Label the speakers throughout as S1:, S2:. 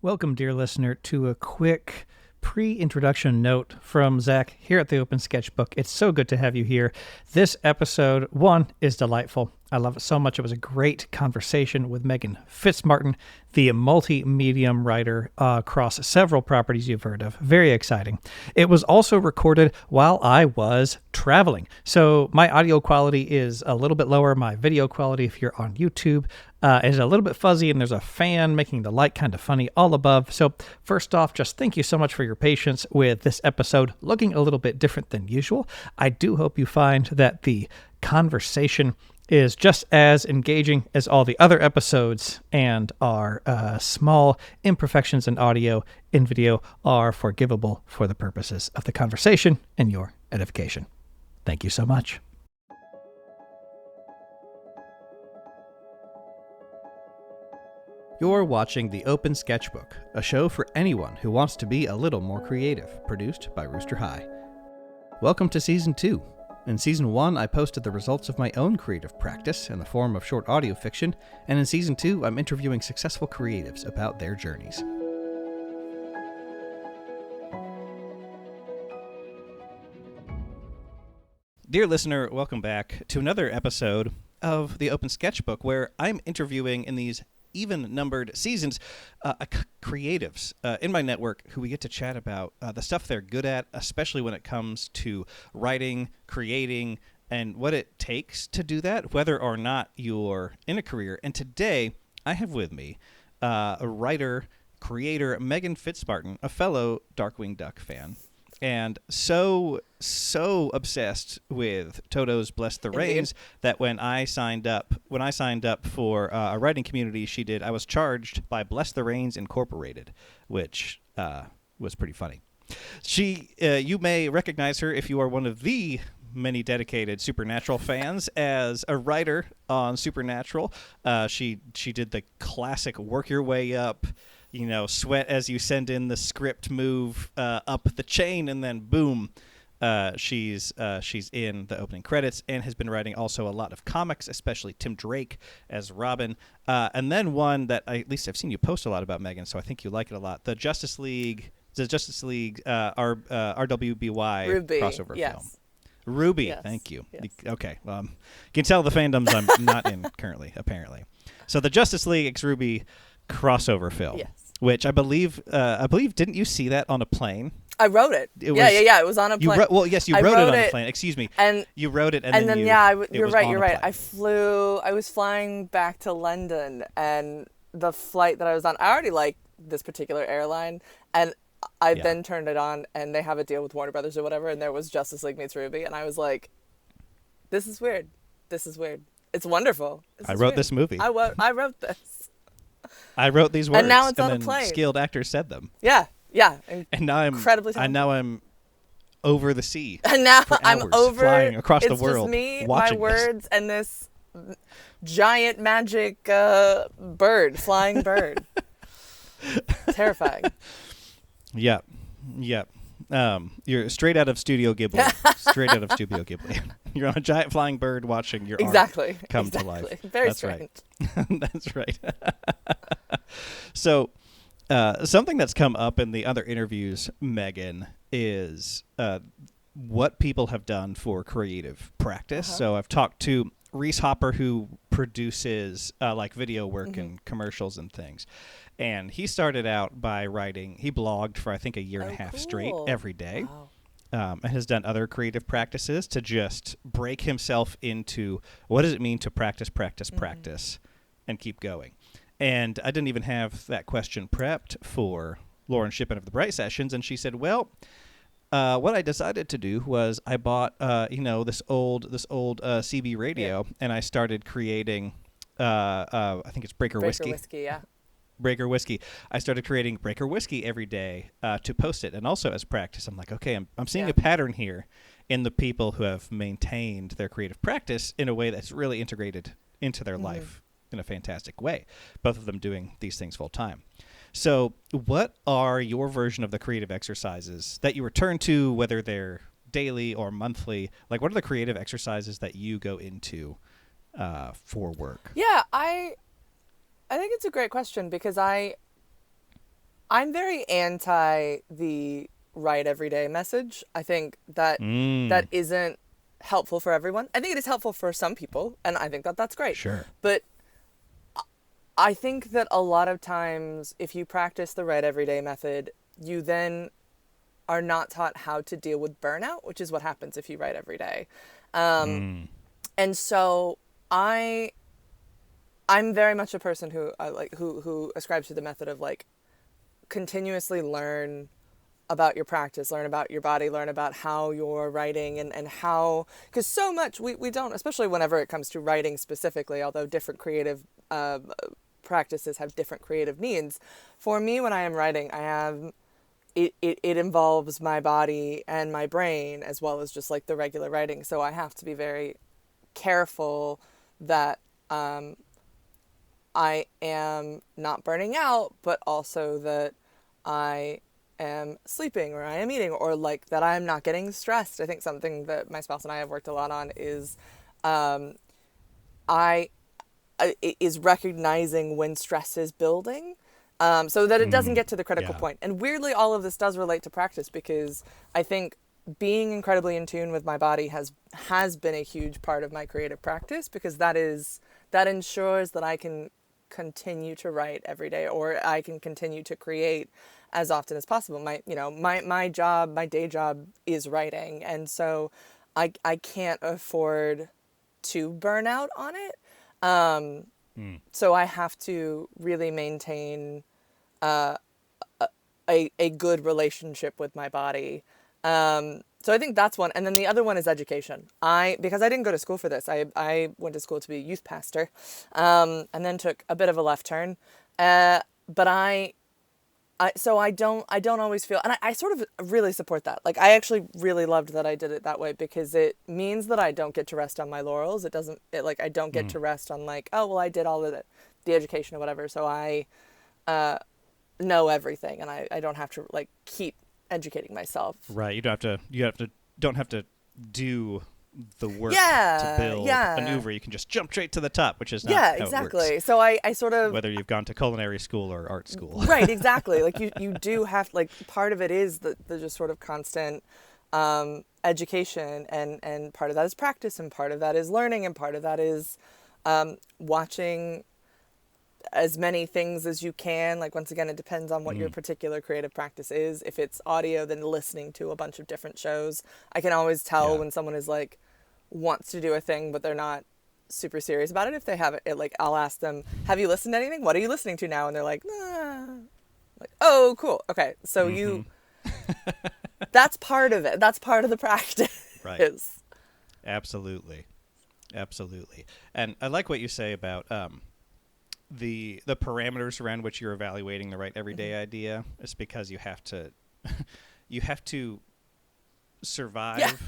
S1: Welcome, dear listener, to a quick pre-introduction note from Zach here at the Open Sketchbook. It's so good to have you here. This episode, one, is delightful. I love it so much. It was a great conversation with Meghan Fitzmartin, the multi-medium writer across several properties you've heard of. Very exciting. It was also recorded while I was traveling. So my audio quality is a little bit lower. My video quality, if you're on YouTube, is a little bit fuzzy, and there's a fan making the light kind of funny all above. So first off, just thank you so much for your patience with this episode looking a little bit different than usual. I do hope you find that the conversation is just as engaging as all the other episodes, and our small imperfections in audio and video are forgivable for the purposes of the conversation and your edification. Thank you so much. You're watching The Open Sketchbook, a show for anyone who wants to be a little more creative, produced by Rooster High. Welcome to Season 2. In Season 1, I posted the results of my own creative practice in the form of short audio fiction, and in Season 2, I'm interviewing successful creatives about their journeys. Dear listener, welcome back to another episode of The Open Sketchbook, where I'm interviewing in these even-numbered seasons creatives in my network who we get to chat about the stuff they're good at, especially when it comes to writing, creating, and what it takes to do that, whether or not you're in a career. And today, I have with me a writer, creator, Meghan Fitzmartin, a fellow Darkwing Duck fan, and so obsessed with Toto's Bless the Rains that when I signed up for a writing community she did, I was charged by Bless the Rains Incorporated, which was pretty funny. You may recognize her if you are one of the many dedicated Supernatural fans as a writer on Supernatural. She did the classic work your way up, sweat as you send in the script move up the chain, and then boom, she's in the opening credits, and has been writing also a lot of comics, especially Tim Drake as Robin, and then one that at least I've seen you post a lot about, Meghan, so I think you like it a lot. The Justice League RWBY
S2: Ruby,
S1: crossover
S2: yes.
S1: film. Ruby,
S2: yes.
S1: Thank you.
S2: Yes.
S1: Okay, you can tell the fandoms I'm not in currently, apparently. So the Justice League x Ruby crossover film,
S2: yes.
S1: which I believe, didn't you see that on a plane?
S2: I wrote it. It was on a plane.
S1: You wrote it on a plane. Excuse me.
S2: And
S1: you wrote it,
S2: and then you're right.
S1: I
S2: was flying back to London, and the flight that I was on, I already liked this particular airline, and I then turned it on, and they have a deal with Warner Brothers or whatever, and there was Justice League meets Ruby, and I was like, this is weird. It's wonderful.
S1: I wrote this movie.
S2: I wrote this.
S1: I wrote these words,
S2: and now it's on
S1: then
S2: a plane.
S1: Skilled actors said them.
S2: Yeah.
S1: And now I'm
S2: incredibly talented.
S1: And now I'm over the sea.
S2: And now
S1: for
S2: I'm
S1: hours,
S2: over
S1: flying across the
S2: it's
S1: world.
S2: Just me,
S1: watching
S2: my words, and this giant magic flying bird. Terrifying.
S1: Yep. You're straight out of Studio Ghibli. You're on a giant flying bird watching your art come to life.
S2: Very strange.
S1: Right. That's right. So something that's come up in the other interviews, Meghan, is what people have done for creative practice. So I've talked to Reese Hopper, who produces like video work and commercials and things. And he started out by writing, he blogged for I think a year and a half straight every day.
S2: Wow.
S1: And has done other creative practices to just break himself into what does it mean to practice, and keep going. And I didn't even have that question prepped for Lauren Shippen of the Bright Sessions, and she said, well, what I decided to do was I bought this old CB radio, and I started creating I think it's Breaker Whiskey. Breaker Whiskey. I started creating Breaker Whiskey every day to post it, and also as practice. I'm like, okay, I'm seeing a pattern here in the people who have maintained their creative practice in a way that's really integrated into their life in a fantastic way, both of them doing these things full time. So what are your version of the creative exercises that you return to, whether they're daily or monthly? Like, what are the creative exercises that you go into for work?
S2: Yeah, I think it's a great question because I I'm very anti the write every day message. I think that that isn't helpful for everyone. I think it is helpful for some people, and I think that that's great.
S1: Sure.
S2: But I think that a lot of times, if you practice the write every day method, you then are not taught how to deal with burnout, which is what happens if you write every day. And so I'm very much a person who who ascribes to the method of like continuously learn about your practice, learn about your body, learn about how you're writing and how, because so much we don't, especially whenever it comes to writing specifically, although different creative practices have different creative needs. For me, when I am writing, I have it involves my body and my brain as well as just like the regular writing. So I have to be very careful that I am not burning out, but also that I am sleeping or I am eating, or like that I'm not getting stressed. I think something that my spouse and I have worked a lot on is is recognizing when stress is building, so that it doesn't get to the critical point. And weirdly, all of this does relate to practice, because I think being incredibly in tune with my body has been a huge part of my creative practice, because that ensures that I can continue to write every day, or I can continue to create as often as possible. My day job is writing, and so I can't afford to burn out on it. So I have to really maintain a good relationship with my body. So I think that's one. And then the other one is education. Because I didn't go to school for this. I went to school to be a youth pastor, and then took a bit of a left turn. But so I don't always feel, and I sort of really support that. Like, I actually really loved that I did it that way, because it means that I don't get to rest on my laurels. I don't get to rest on like, oh, well, I did all of the education or whatever. So I know everything, and I don't have to like keep educating myself.
S1: Right. You don't have to do the work to build an oeuvre. You can just jump straight to the top, which is not how
S2: exactly.
S1: it works.
S2: So I sort of,
S1: whether you've gone to culinary school or art school.
S2: Right, exactly. Like you do have, like, part of it is the just sort of constant education, and part of that is practice, and part of that is learning, and part of that is watching as many things as you can. Like, once again, it depends on what your particular creative practice is. If it's audio, then listening to a bunch of different shows. I can always tell when someone is like wants to do a thing but they're not super serious about it. If they have it, like, I'll ask them, have you listened to anything? What are you listening to now? And they're like, nah. Like, oh, cool. Okay. So you that's part of it. That's part of the practice.
S1: Right. Absolutely. And I like what you say about the parameters around which you're evaluating the right everyday idea. Is because you have to survive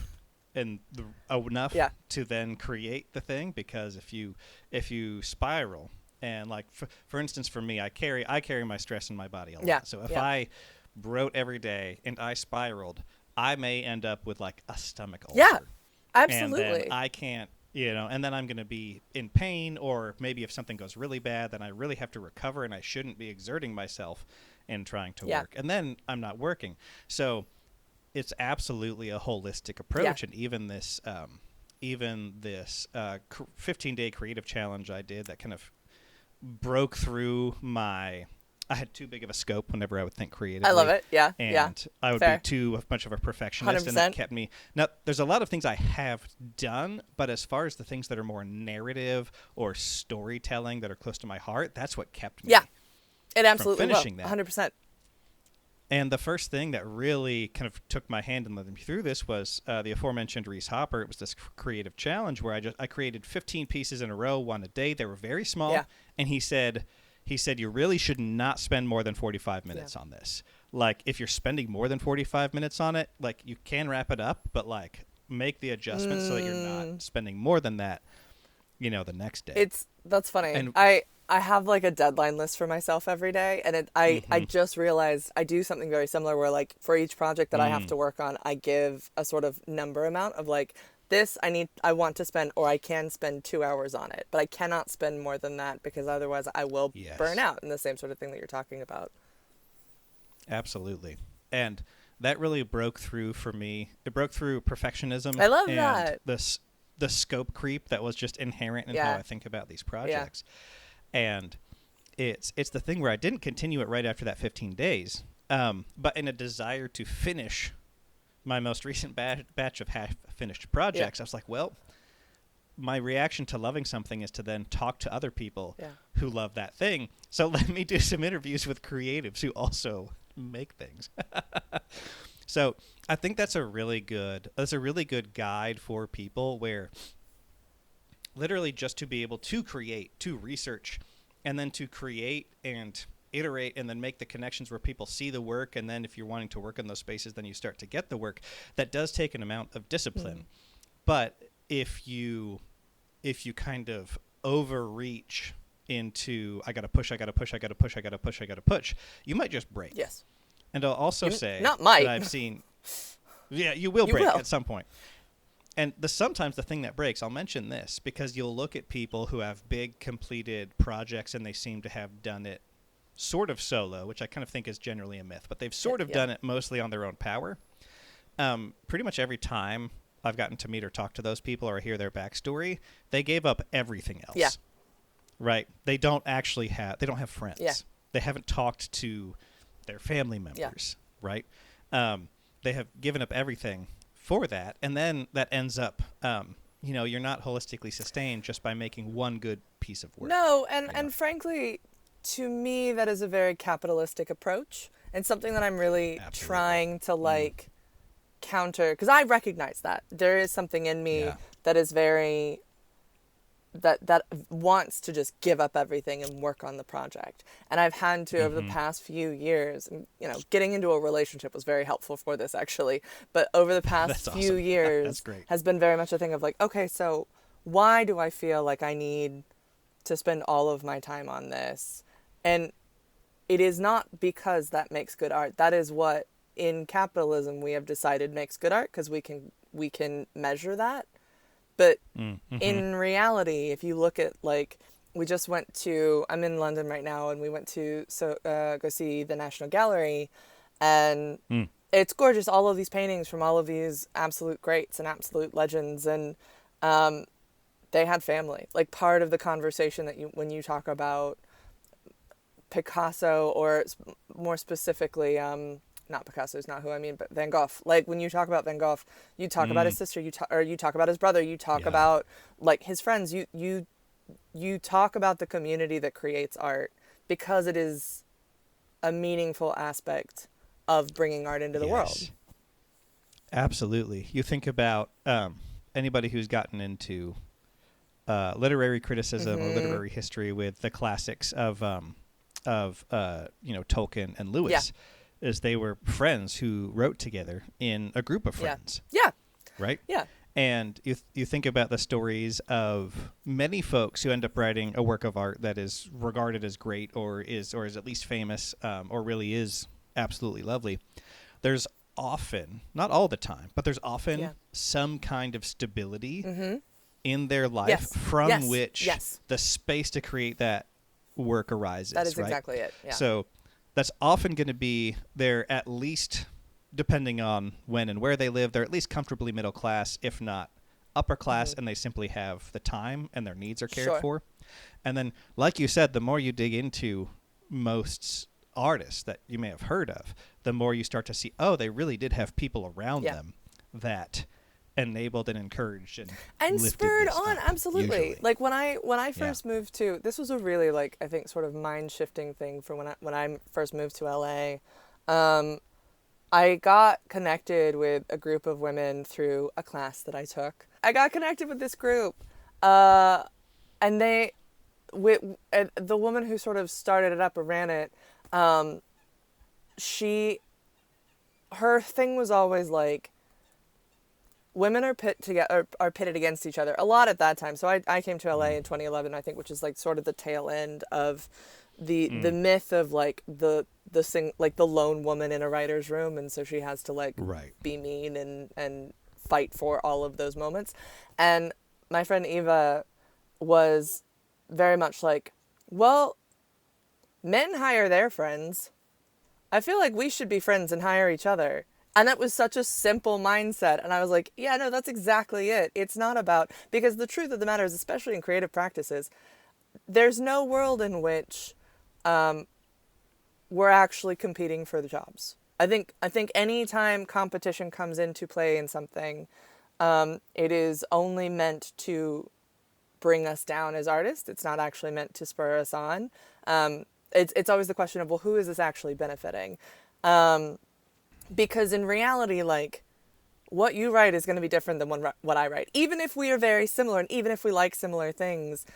S1: and enough to then create the thing. Because if you spiral, and like for instance, for me, I carry my stress in my body a lot. So if I wrote every day and I spiraled, I may end up with like a stomach ulcer.
S2: Yeah, absolutely.
S1: And then I can't. And then I'm going to be in pain, or maybe if something goes really bad, then I really have to recover, and I shouldn't be exerting myself in trying to work. And then I'm not working. So it's absolutely a holistic approach. And even this 15-day creative challenge I did, that kind of broke through I had too big of a scope whenever I would think creatively.
S2: I love it. Yeah.
S1: And I would be too much of a perfectionist.
S2: 100%.
S1: And that kept me. Now, there's a lot of things I have done, but as far as the things that are more narrative or storytelling that are close to my heart, that's what kept me.
S2: Yeah. It absolutely
S1: from finishing
S2: will.
S1: that.
S2: 100%.
S1: And the first thing that really kind of took my hand and led me through this was the aforementioned Reese Hopper. It was this creative challenge where I created 15 pieces in a row, one a day. They were very small.
S2: Yeah.
S1: And he said, you really should not spend more than 45 minutes on this. Like, if you're spending more than 45 minutes on it, like, you can wrap it up, but like, make the adjustment so that you're not spending more than that, the next day.
S2: That's funny. And I have like a deadline list for myself every day, and I just realized I do something very similar where, like, for each project that I have to work on, I give a sort of number amount of like, this I want to spend, or I can spend 2 hours on it, but I cannot spend more than that, because otherwise I will burn out, and the same sort of thing that you're talking about.
S1: Absolutely. And that really broke through for me. It broke through perfectionism
S2: I love
S1: and
S2: that.
S1: the scope creep that was just inherent in how
S2: Yeah.
S1: I think about these
S2: Yeah.
S1: projects. And it's the thing where I didn't continue it right after that 15 days, but in a desire to finish my most recent batch of half-finished projects,
S2: Yeah.
S1: I was like, well, my reaction to loving something is to then talk to other people
S2: Yeah.
S1: who love that thing. So let me do some interviews with creatives who also make things. So I think that's a really good guide for people, where literally just to be able to create, to research, and then to create and iterate and then make the connections where people see the work. And then if you're wanting to work in those spaces, then you start to get the work. That does take an amount of discipline. But if you kind of overreach into I gotta push, you might just break.
S2: Yes.
S1: And I'll also say
S2: not might.
S1: that I've seen, yeah, you will
S2: You
S1: break
S2: will.
S1: at some point. And sometimes the thing that breaks, I'll mention this because you'll look at people who have big completed projects and they seem to have done it sort of solo, which I kind of think is generally a myth, but they've sort of done it mostly on their own power. Pretty much every time I've gotten to meet or talk to those people or hear their backstory, they gave up everything else.
S2: Yeah.
S1: Right? They don't have friends.
S2: Yeah.
S1: They haven't talked to their family members. Right? They have given up everything for that, and then that ends up, you're not holistically sustained just by making one good piece of work.
S2: No, and frankly, to me, that is a very capitalistic approach, and something that I'm really trying to counter, because I recognize that there is something in me that is very that wants to just give up everything and work on the project. And I've had to over the past few years, getting into a relationship was very helpful for this actually, but over the past few years has been very much a thing of okay, so why do I feel like I need to spend all of my time on this? And it is not because that makes good art. That is what in capitalism we have decided makes good art, because we can measure that. But in reality, if you look at we just went to, I'm in London right now, and we went to go see the National Gallery, and it's gorgeous. All of these paintings from all of these absolute greats and absolute legends, and they had family. Part of the conversation that when you talk about Picasso, or more specifically, not Picasso is not who I mean, but Van Gogh. When you talk about Van Gogh, you talk about his sister, you talk about his brother, you talk about his friends, you talk about the community that creates art, because it is a meaningful aspect of bringing art into the world.
S1: Absolutely. You think about anybody who's gotten into literary criticism or literary history with the classics of Tolkien and Lewis. Is they were friends who wrote together in a group of friends.
S2: Yeah.
S1: Right?
S2: Yeah.
S1: And you think about the stories of many folks who end up writing a work of art that is regarded as great, or is at least famous, or really is absolutely lovely. There's often, not all the time, but there's often some kind of stability in their life from which the space to create that work arises.
S2: That is
S1: right?
S2: exactly it. Yeah.
S1: So that's often going to be they're at least, depending on when and where they live, they're at least comfortably middle class, if not upper class, and they simply have the time and their needs are cared for. And then, like you said, the more you dig into most artists that you may have heard of, the more you start to see, they really did have people around them that enabled and encouraged and
S2: spurred on.
S1: up,
S2: absolutely.
S1: Usually.
S2: When I first moved to, this was a really I think sort of mind shifting thing for when I first moved to LA. I got connected with a group of women through a class that I took. I got connected with this group, and the woman who sort of started it up or ran it, her thing was always women are pitted against each other a lot at that time. So I came to LA in 2011, I think, which is sort of the tail end of the myth of the lone woman in a writer's room, and so she has to be mean and fight for all of those moments. And my friend Eva was very much well, men hire their friends. I feel like we should be friends and hire each other. And that was such a simple mindset. And I was like, yeah, no, that's exactly it. It's not about, because the truth of the matter is, especially in creative practices, there's no world in which we're actually competing for the jobs. I think any time competition comes into play in something, it is only meant to bring us down as artists. It's not actually meant to spur us on. It's always the question of, well, who is this actually benefiting? Because in reality, like, what you write is going to be different than what I write. Even if we are very similar and even if we like similar things,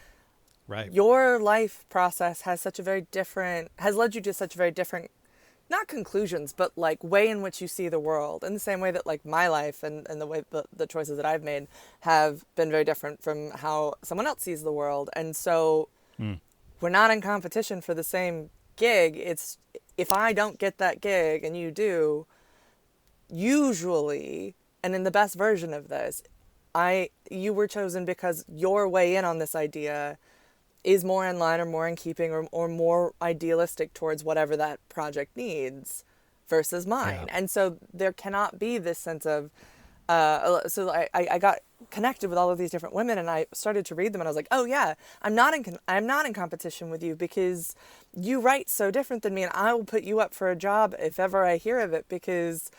S1: Right.
S2: your life process has led you to such very different, not conclusions, but like way in which you see the world. In the same way that like my life and the way the choices that I've made have been very different from how someone else sees the world. And so we're not in competition for the same gig. It's, if I don't get that gig and you do, usually, and in the best version of this, you were chosen because your way in on this idea is more in line or more in keeping or more idealistic towards whatever that project needs versus mine.
S1: Yeah.
S2: And so there cannot be this sense of, so I got connected with all of these different women and I started to read them and I was like, oh yeah, I'm not in competition with you because you write so different than me, and I will put you up for a job if ever I hear of it, because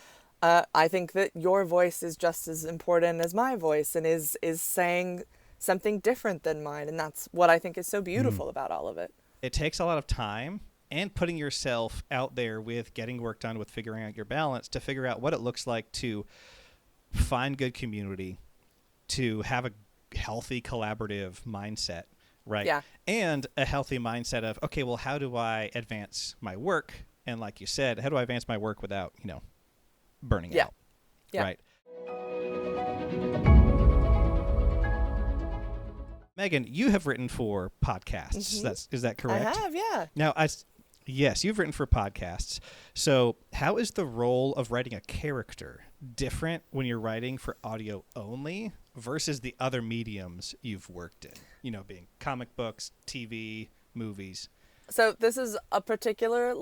S2: I think that your voice is just as important as my voice and is saying something different than mine. And that's what I think is so beautiful about all of it.
S1: It takes a lot of time and putting yourself out there with getting work done, with figuring out your balance, to figure out what it looks like to find good community, to have a healthy collaborative mindset, right?
S2: Yeah.
S1: And a healthy mindset of, okay, well, how do I advance my work? And like you said, how do I advance my work without, burning out?
S2: Yeah.
S1: Right. Meghan, you have written for podcasts.
S2: Mm-hmm.
S1: Is that correct?
S2: I have, yeah.
S1: Now, yes, you've written for podcasts. So how is the role of writing a character different when you're writing for audio only versus the other mediums you've worked in? Being comic books, TV, movies.
S2: So this is a particular,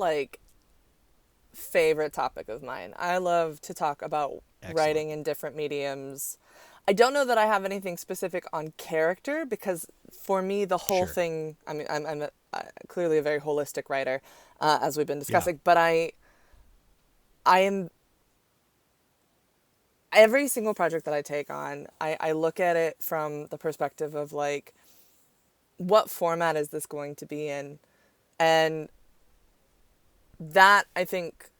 S2: favorite topic of mine. I love to talk about writing in different mediums. I don't know that I have anything specific on character, because for me, the whole thing, I mean, I'm clearly a very holistic writer, as we've been discussing, but I am, every single project that I take on, I look at it from the perspective of what format is this going to be in? And that, I think,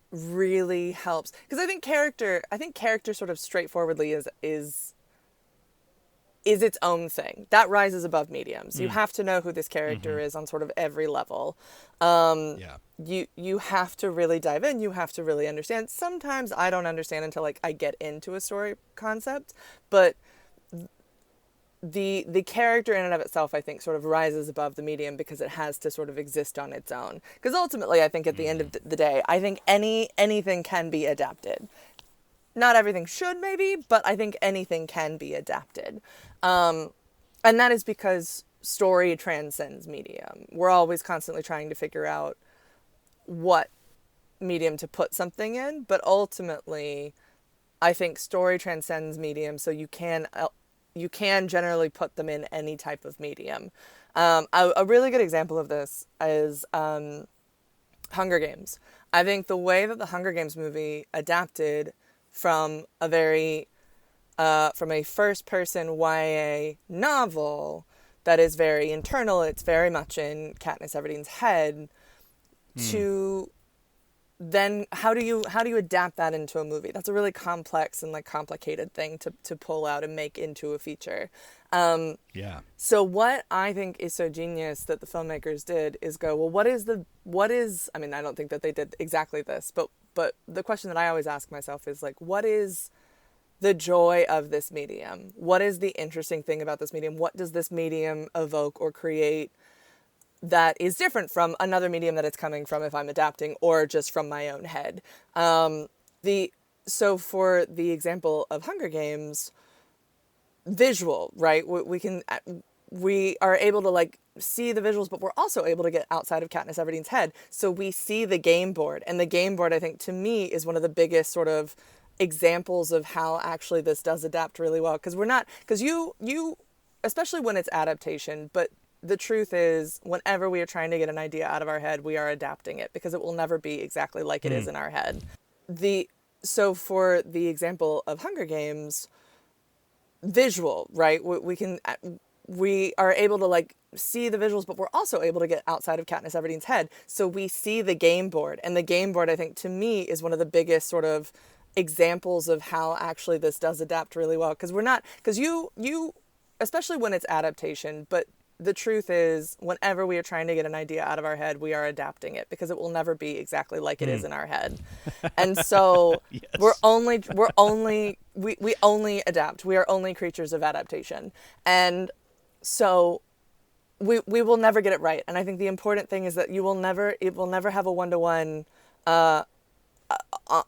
S2: really helps, because I think character sort of straightforwardly is its own thing that rises above mediums. You have to know who this character is on sort of every level. You have to really dive in. You have to really understand. Sometimes I don't understand until I get into a story concept, but the character in and of itself, I think, sort of rises above the medium because it has to sort of exist on its own. Because ultimately, I think at the end of the day, I think anything can be adapted. Not everything should, maybe, but I think anything can be adapted. And that is because story transcends medium. We're always constantly trying to figure out what medium to put something in, but ultimately, I think story transcends medium, so you can generally put them in any type of medium. A really good example of this is Hunger Games. I think the way that the Hunger Games movie adapted from from a first-person YA novel that is very internal, it's very much in Katniss Everdeen's head, to then how do you adapt that into a movie? That's a really complex and complicated thing to pull out and make into a feature. So what I think is so genius that the filmmakers did is go, well, what is, I mean, I don't think that they did exactly this, but the question that I always ask myself is what is the joy of this medium? What is the interesting thing about this medium? What does this medium evoke or create that is different from another medium that it's coming from if I'm adapting, or just from my own head? So for the example of Hunger Games, visual, right? We can, we are able to like see the visuals, but we're also able to get outside of Katniss Everdeen's head. So we see the game board, and the game board, I think, to me, is one of the biggest sort of examples of how actually this does adapt really well. Because you, especially when it's adaptation, but the truth is, whenever we are trying to get an idea out of our head, we are adapting it because it will never be exactly like it is in our head. So for the example of Hunger Games, visual, right? We are able to like see the visuals, but we're also able to get outside of Katniss Everdeen's head. So we see the game board, and the game board, I think, to me, is one of the biggest sort of examples of how actually this does adapt really well. Because you, especially when it's adaptation, but the truth is, whenever we are trying to get an idea out of our head, we are adapting it because it will never be exactly like it is in our head. And so
S1: Yes.
S2: we only adapt. We are only creatures of adaptation. And so we will never get it right. And I think the important thing is that it will never have a one-to-one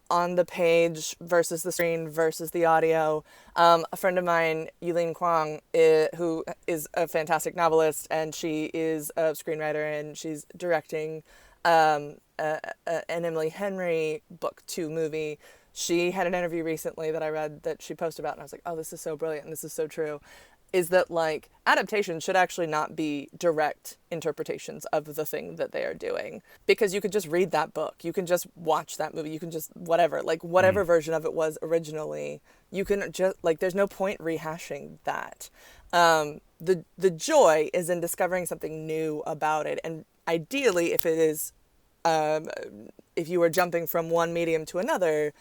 S2: on the page versus the screen versus the audio. A friend of mine, Yulin Kwong, who is a fantastic novelist, and she is a screenwriter, and she's directing an Emily Henry book 2 movie. She had an interview recently that I read that she posted about, and I was like, oh, this is so brilliant, and this is so true. Is that like adaptation should actually not be direct interpretations of the thing that they are doing, because you could just read that book, you can just watch that movie, you can just whatever version of it was originally, you can just like, there's no point rehashing that. The joy is in discovering something new about it, and ideally, if it is if you are jumping from one medium to another,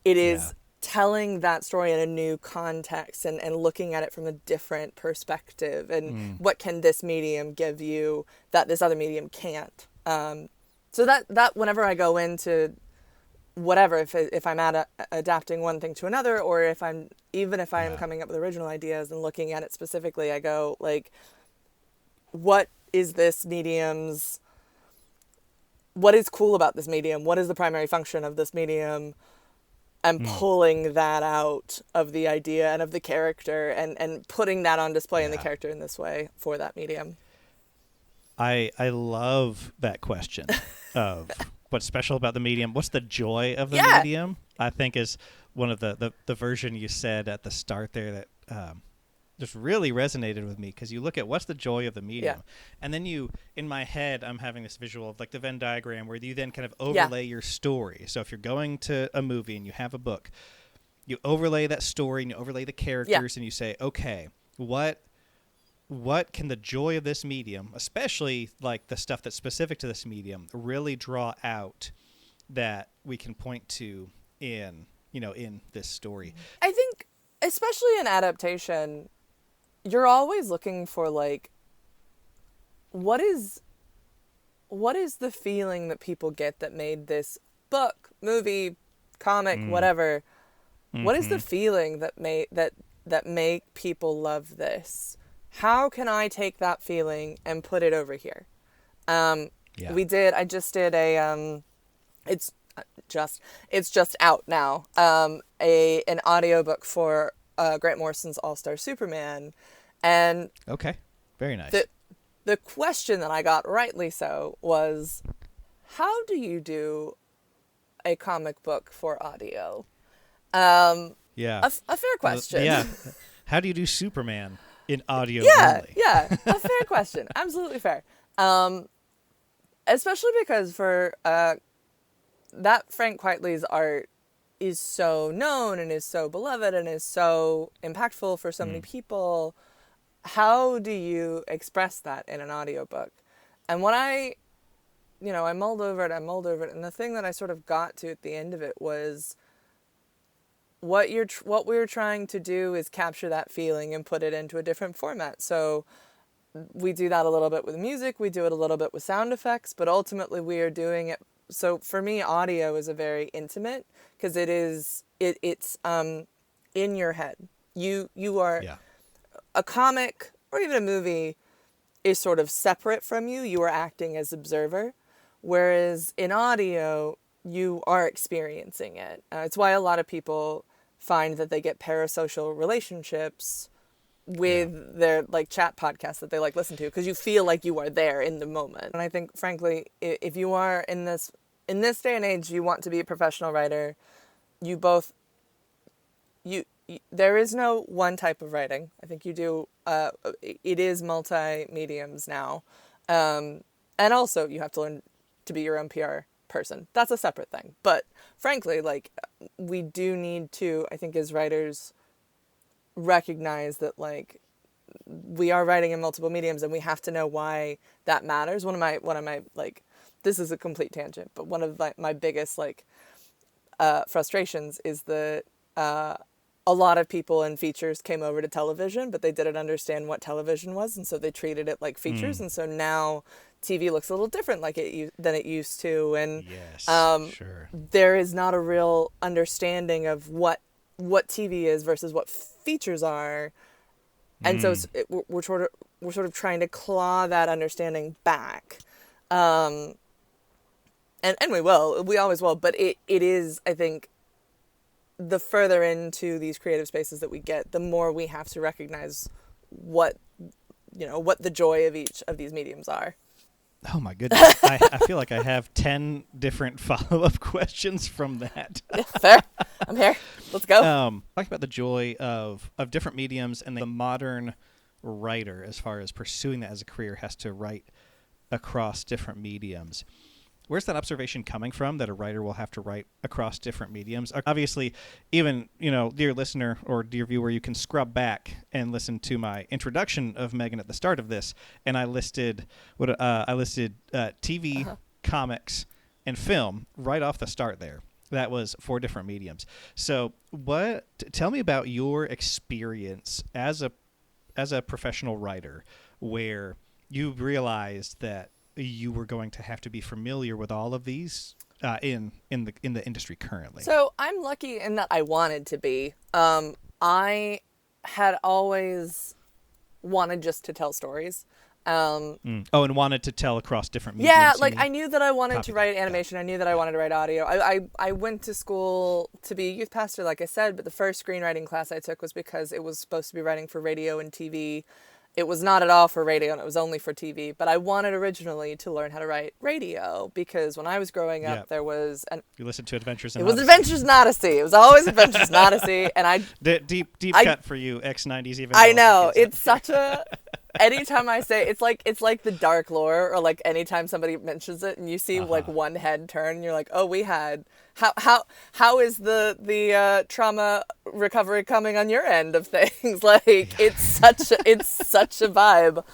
S2: it is telling that story in a new context and looking at it from a different perspective, and what can this medium give you that this other medium can't. So that whenever I go into whatever, if I'm adapting one thing to another, or if I'm coming up with original ideas and looking at it specifically, I go like, what is this medium's, what is cool about this medium? What is the primary function of this medium? And pulling that out of the idea and of the character, and putting that on display in the character in this way for that medium.
S1: I love that question of what's special about the medium. What's the joy of the medium? I think is one of the version you said at the start there that just really resonated with me, because you look at what's the joy of the medium, and then in my head, I'm having this visual of like the Venn diagram where you then kind of overlay your story. So if you're going to a movie and you have a book, you overlay that story and you overlay the characters and you say, okay, what can the joy of this medium, especially like the stuff that's specific to this medium, really draw out that we can point to in this story?
S2: I think, especially in adaptation, you're always looking for like, what is the feeling that people get that made this book, movie, comic, whatever? What is the feeling that make people love this? How can I take that feeling and put it over here? I just did it's just out now. An audiobook for Grant Morrison's All-Star Superman. And
S1: okay, very nice.
S2: The question that I got, rightly so, was, how do you do a comic book for audio? A fair question.
S1: How do you do Superman in audio only?
S2: A fair question. Absolutely fair. Especially because for that Frank Quitely's art is so known and is so beloved and is so impactful for so many people. How do you express that in an audiobook? And when I mulled over it, and the thing that I sort of got to at the end of it was, what we're trying to do is capture that feeling and put it into a different format. So we do that a little bit with music, we do it a little bit with sound effects, but ultimately we are doing it. So for me, audio is a very intimate, because it's in your head. You are a comic or even a movie is sort of separate from you. You are acting as observer, whereas in audio you are experiencing it. It's why a lot of people find that they get parasocial relationships with their like chat podcasts that they like listen to, because you feel like you are there in the moment. And I think, frankly, if you are in this day and age, you want to be a professional writer, there is no one type of writing. I think you do, it is multi-mediums now. And also you have to learn to be your own PR person. That's a separate thing. But frankly, like, we do need to, I think, as writers, recognize that, like, we are writing in multiple mediums and we have to know why that matters. One of my like, this is a complete tangent, but one of my biggest, like, frustrations is that, a lot of people in features came over to television, but they didn't understand what television was, and so they treated it like features. And so now TV looks a little different than it used to. And
S1: yes, sure.
S2: There is not a real understanding of what TV is versus what features are. And so we're sort of trying to claw that understanding back. And we always will, but it is, I think, the further into these creative spaces that we get, the more we have to recognize what the joy of each of these mediums are.
S1: Oh my goodness. I feel like I have 10 different follow-up questions from that.
S2: Yeah, fair. I'm here. Let's go.
S1: Talking about the joy of different mediums, and the modern writer, as far as pursuing that as a career, has to write across different mediums. Where's that observation coming from, that a writer will have to write across different mediums? Obviously, even, dear listener or dear viewer, you can scrub back and listen to my introduction of Meghan at the start of this, and I listed TV, comics, and film right off the start there. That was 4 different mediums. So, tell me about your experience as a professional writer, where you realized that you were going to have to be familiar with all of these in the industry currently.
S2: So I'm lucky in that I wanted to be. I had always wanted just to tell stories.
S1: And wanted to tell across different mediums.
S2: Yeah, like, I knew that I wanted to write animation. I knew that I wanted to write audio. I went to school to be a youth pastor, like I said, but the first screenwriting class I took was because it was supposed to be writing for radio and TV. It was not at all for radio, and it was only for TV. But I wanted originally to learn how to write radio, because when I was growing up, there was you
S1: listened to Adventures in
S2: It
S1: Odyssey.
S2: was Adventures in Odyssey. It was always Adventures in Odyssey, and I
S1: deep cut for you ex-90s even.
S2: I know, it's such a. Anytime I say it's like the dark lore, or like anytime somebody mentions it and you see like one head turn, and you're like, oh, we had how is the trauma recovery coming on your end of things? Like, it's such a vibe.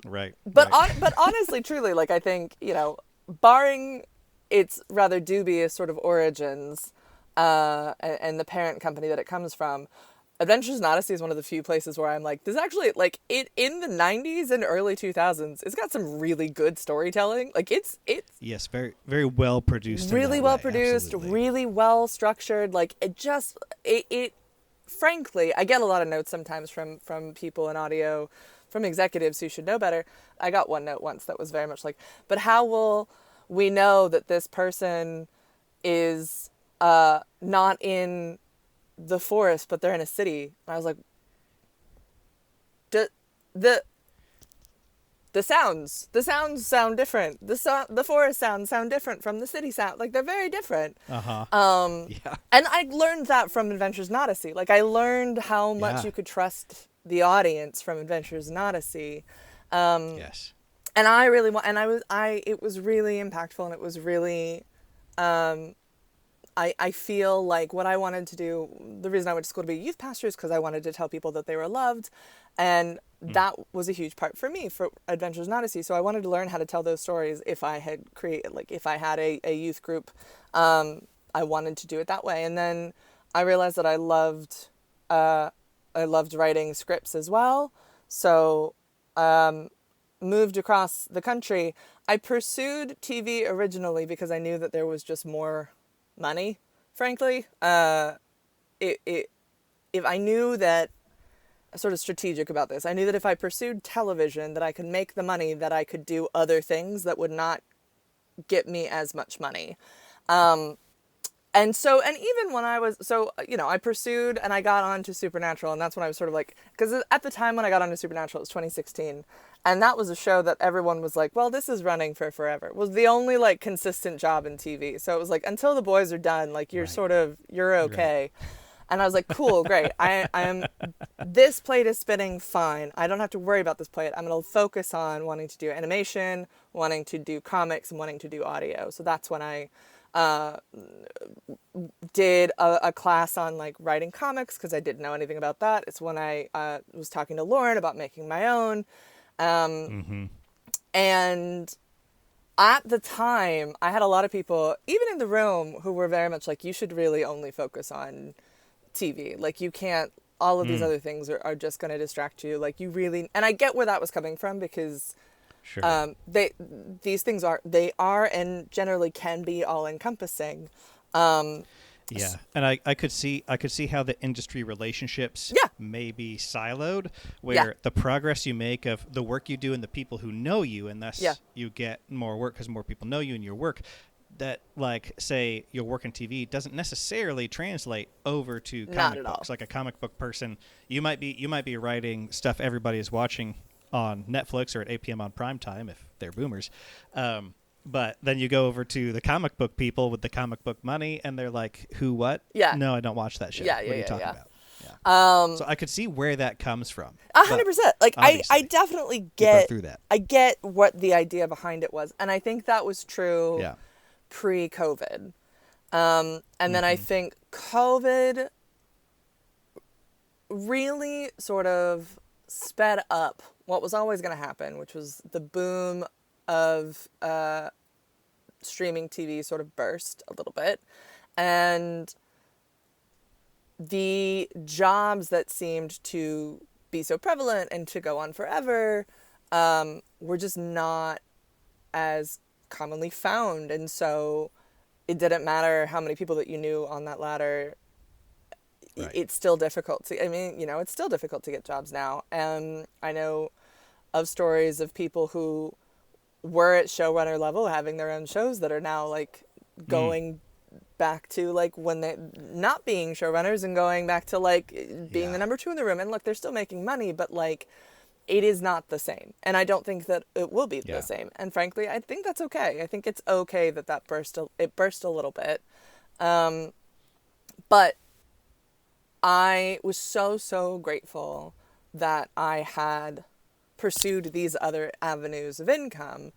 S1: Right.
S2: But honestly, truly, like, I think, barring its rather dubious sort of origins, and the parent company that it comes from, Adventures in Odyssey is one of the few places where I'm like, there's actually, like, in the 90s and early 2000s, it's got some really good storytelling. Like, it's
S1: yes, very, very well produced.
S2: Really well produced, really well structured. Like, it frankly, I get a lot of notes sometimes from people in audio, from executives who should know better. I got one note once that was very much like, but how will we know that this person is not in the forest, but they're in a city? And I was like, the sounds sound different. The forest sounds sound different from the city sound. Like, they're very different.
S1: Yeah.
S2: And I learned that from Adventures in Odyssey. Like, I learned how much you could trust the audience from Adventures in Odyssey.
S1: Yes.
S2: And it was really impactful, and it was really, I feel like what I wanted to do, the reason I went to school to be a youth pastor, is because I wanted to tell people that they were loved. And that was a huge part for me for Adventures in Odyssey. So I wanted to learn how to tell those stories if I had a youth group. I wanted to do it that way. And then I realized that I loved writing scripts as well. So moved across the country. I pursued TV originally because I knew that there was just more money, frankly. If I knew that, sort of strategic about this, I knew that if I pursued television, that I could make the money, that I could do other things that would not get me as much money. And And so, and even when I was, so, I pursued and I got onto Supernatural, and that's when I was sort of like, because at the time when I got onto Supernatural, it was 2016. And that was a show that everyone was like, well, this is running for forever. It was the only like consistent job in TV. So it was like, until the boys are done, like you're you're okay. Right. And I was like, cool, great. I am, this plate is spinning fine. I don't have to worry about this plate. I'm going to focus on wanting to do animation, wanting to do comics, and wanting to do audio. So that's when I did a class on like writing comics, because I didn't know anything about that. It's when I was talking to Lauren about making my own. And at the time, I had a lot of people, even in the room, who were very much like, you should really only focus on TV. Like, you can't, all of these other things are just going to distract you. Like, you really, and I get where that was coming from, because these things are and generally can be all encompassing.
S1: Yeah, and I could see how the industry relationships may be siloed, where the progress you make of the work you do and the people who know you, and thus you get more work because more people know you and your work, that, like, say your work in TV doesn't necessarily translate over to comic books. Like a comic book person, you might be writing stuff everybody is watching on Netflix or at 8 p.m. on primetime if they're boomers. But then you go over to the comic book people with the comic book money, and they're like, who, what? Yeah. No, I don't watch that shit. What are you talking about? Yeah. So I could see where that comes from.
S2: 100%. Like, I definitely get through that. I get what the idea behind it was. And I think that was true pre-COVID. And then I think COVID really sort of sped up what was always going to happen, which was the boom of streaming TV sort of burst a little bit, and the jobs that seemed to be so prevalent and to go on forever were just not as commonly found. And so it didn't matter how many people that you knew on that ladder. It's still difficult to, it's still difficult to get jobs now. And I know of stories of people who were at showrunner level having their own shows that are now like going back to like when they not being showrunners and going back to like being the number two in the room. And look, they're still making money, but like it is not the same. And I don't think that it will be the same. And frankly, I think that's okay. I think it's okay that burst a little bit. But I was so grateful that I had pursued these other avenues of income.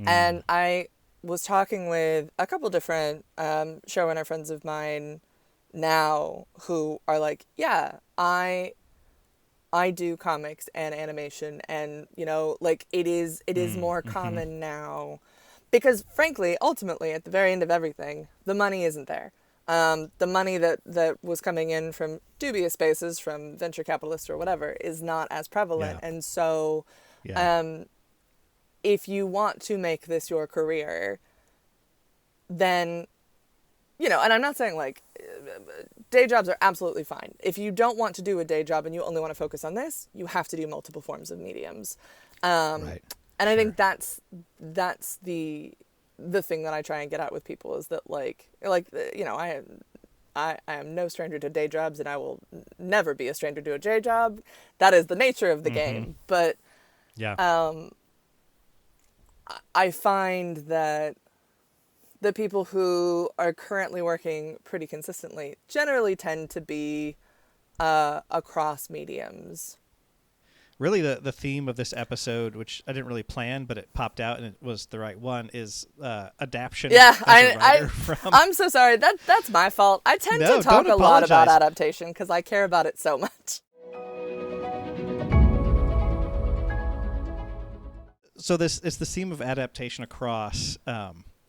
S2: And I was talking with a couple different showrunner friends of mine now who are like, I do comics and animation, and like it is more common now, because frankly, ultimately, at the very end of everything, the money isn't there. The money that was coming in from dubious spaces, from venture capitalists or whatever, is not as prevalent. And so if you want to make this your career, then, and I'm not saying like day jobs are absolutely fine. If you don't want to do a day job and you only want to focus on this, you have to do multiple forms of mediums. And I think that's the thing that I try and get at with people, is that I am no stranger to day jobs, and I will never be a stranger to a day job. That is the nature of the game. But I find that the people who are currently working pretty consistently generally tend to be across mediums.
S1: Really, the theme of this episode, which I didn't really plan, but it popped out and it was the right one, is adaptation.
S2: Yeah, I'm so sorry. That's my fault. I tend to talk a lot about adaptation because I care about it so much.
S1: So it's the theme of adaptation across,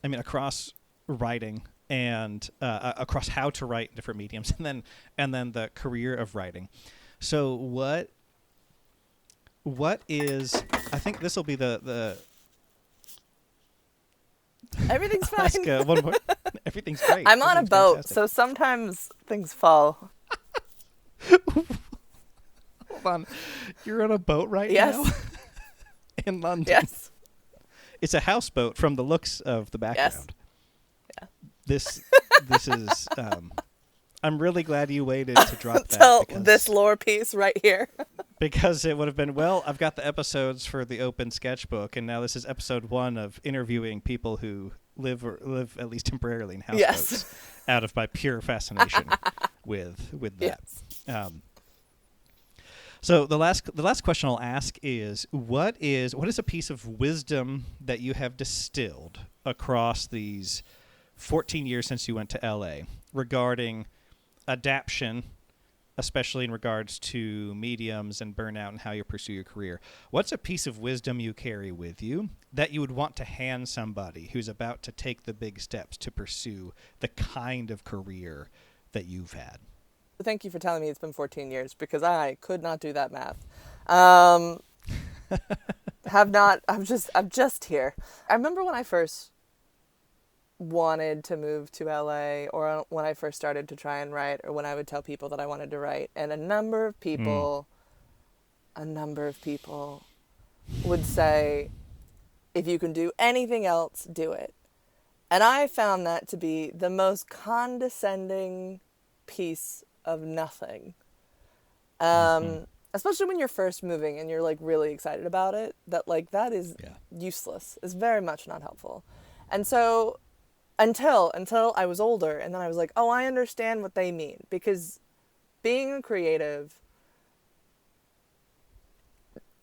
S1: across writing and across how to write different mediums, and then the career of writing. So what is, I think this will be the
S2: Everything's fine.
S1: One more. Everything's great.
S2: I'm on a boat, fantastic. So sometimes things fall.
S1: Hold on. You're on a boat right now? In London.
S2: Yes.
S1: It's a houseboat from the looks of the background.
S2: Yes. Yeah.
S1: this is. I'm really glad you waited to drop that.
S2: Tell this lore piece right here.
S1: Because it would have been, well, I've got the episodes for the open sketchbook, and now this is episode 1 of interviewing people who live at least temporarily in houseboats, out of my pure fascination with that.
S2: Yes.
S1: So the last question I'll ask is what is a piece of wisdom that you have distilled across these 14 years since you went to LA regarding adaptation, especially in regards to mediums and burnout and how you pursue your career? What's a piece of wisdom you carry with you that you would want to hand somebody who's about to take the big steps to pursue the kind of career that you've had?
S2: Thank you for telling me it's been 14 years because I could not do that math. I'm just here. I remember when I first wanted to move to LA, or when I first started to try and write, or when I would tell people that I wanted to write, and a number of people would say, if you can do anything else, do it. And I found that to be the most condescending piece of nothing. Especially when you're first moving and you're like really excited about it, that is useless. It's very much not helpful. And so until I was older, and then I was like, oh, I understand what they mean, because being a creative,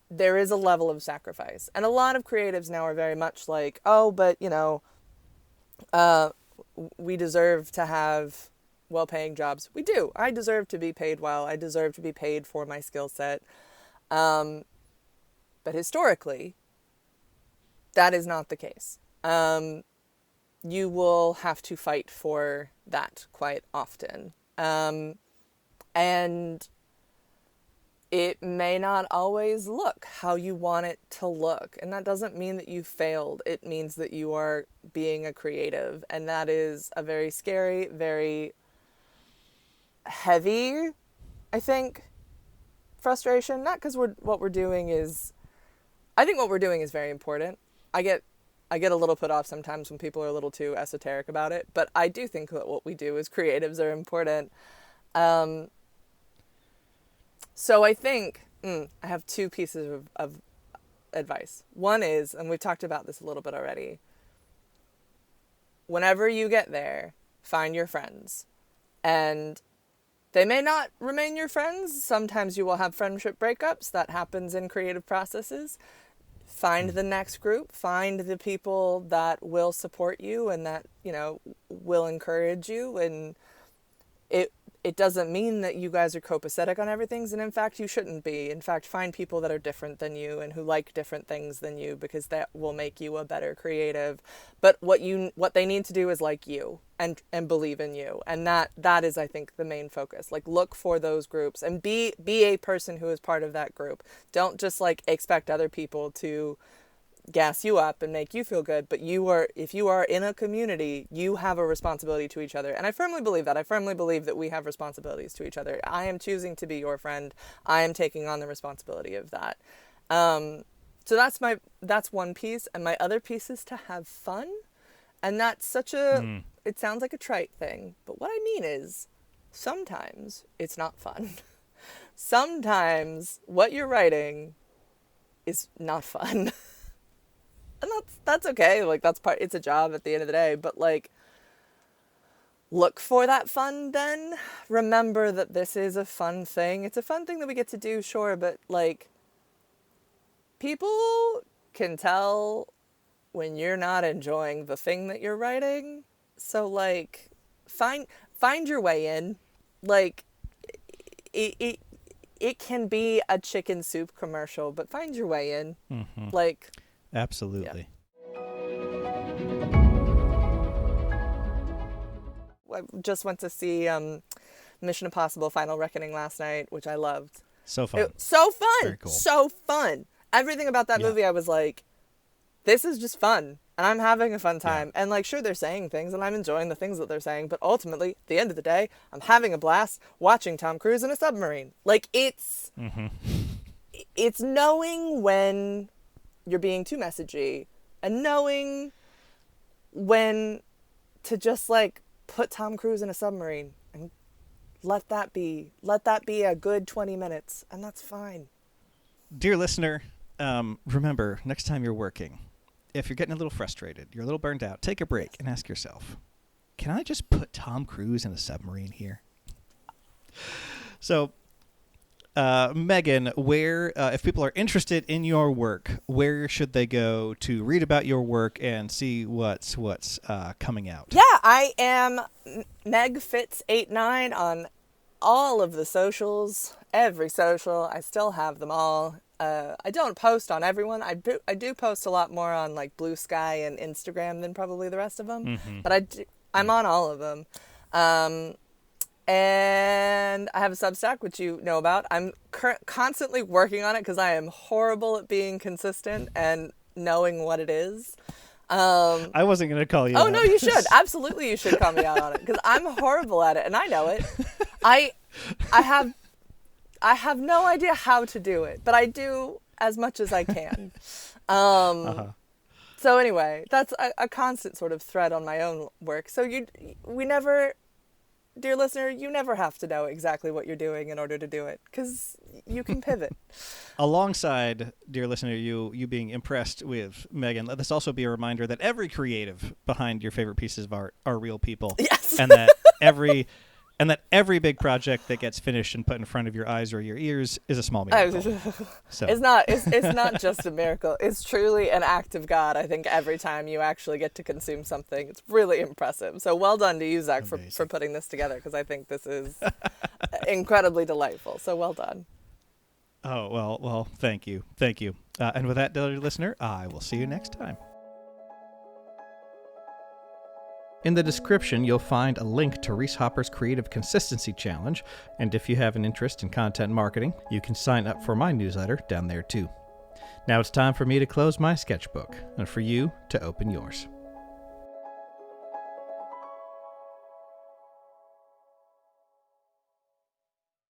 S2: there is a level of sacrifice. And a lot of creatives now are very much like, oh, but we deserve to have well-paying jobs. We do. I deserve to be paid well. I deserve to be paid for my skill set. But historically, that is not the case. You will have to fight for that quite often. And it may not always look how you want it to look. And that doesn't mean that you failed. It means that you are being a creative. And that is a very scary, very heavy, I think, frustration. Not because what we're doing is very important. I get a little put off sometimes when people are a little too esoteric about it, but I do think that what we do as creatives are important. So I think I have 2 pieces of advice. One is, and we've talked about this a little bit already, whenever you get there, find your friends. And they may not remain your friends. Sometimes you will have friendship breakups. That happens in creative processes. Find the next group. Find the people that will support you and that, will encourage you. And it doesn't mean that you guys are copacetic on everything. And in fact, you shouldn't be. In fact, find people that are different than you and who like different things than you, because that will make you a better creative. But what they need to do is like you and believe in you. And that is, I think, the main focus. Like, look for those groups and be a person who is part of that group. Don't just expect other people to gas you up and make you feel good, but if you are in a community, you have a responsibility to each other. And I firmly believe that. I firmly believe that we have responsibilities to each other. I am choosing to be your friend. I am taking on the responsibility of that. So that's one piece. And my other piece is to have fun. And that's it sounds like a trite thing, but what I mean is sometimes it's not fun. Sometimes what you're writing is not fun. And that's okay. It's a job at the end of the day, but look for that fun then. Remember that this is a fun thing. It's a fun thing that we get to do, sure, but people can tell when you're not enjoying the thing that you're writing. So find your way in. It can be a chicken soup commercial, but find your way in.
S1: Mm-hmm. Absolutely.
S2: Yeah. I just went to see Mission Impossible Final Reckoning last night, which I loved.
S1: So fun.
S2: So fun.
S1: Very cool.
S2: So fun. Everything about that movie, I was like, this is just fun. And I'm having a fun time. Yeah. And sure, they're saying things and I'm enjoying the things that they're saying. But ultimately, at the end of the day, I'm having a blast watching Tom Cruise in a submarine. It's knowing when you're being too messagey and knowing when to just put Tom Cruise in a submarine and let that be a good 20 minutes, and that's fine.
S1: Dear listener, remember, next time you're working, if you're getting a little frustrated, you're a little burned out, take a break and ask yourself, can I just put Tom Cruise in a submarine here? So, Meghan, where, if people are interested in your work, where should they go to read about your work and see what's coming out?
S2: Yeah, I am Meg Fitz 89 on all of the socials, every social. I still have them all. I don't post on everyone. I do post a lot more on like Blue Sky and Instagram than probably the rest of them. Mm-hmm. But I'm on all of them. And I have a Substack, which you know about. I'm constantly working on it because I am horrible at being consistent and knowing what it is.
S1: I wasn't going to call you
S2: Oh,
S1: out.
S2: no, you should. Absolutely, you should call me out on it because I'm horrible at it, and I know it. I have no idea how to do it, but I do as much as I can. So anyway, that's a constant sort of thread on my own work. So dear listener, you never have to know exactly what you're doing in order to do it because you can pivot.
S1: Alongside, dear listener, you being impressed with Meghan, let this also be a reminder that every creative behind your favorite pieces of art are real people.
S2: Yes.
S1: And that every big project that gets finished and put in front of your eyes or your ears is a small miracle. So.
S2: It's not just a miracle. It's truly an act of God. I think every time you actually get to consume something, it's really impressive. So well done to you, Zach, for putting this together because I think this is incredibly delightful. So well done.
S1: Oh, well, thank you. And with that, dear listener, I will see you next time. In the description, you'll find a link to Reese Hopper's Creative Consistency Challenge, and if you have an interest in content marketing, you can sign up for my newsletter down there too. Now it's time for me to close my sketchbook, and for you to open yours.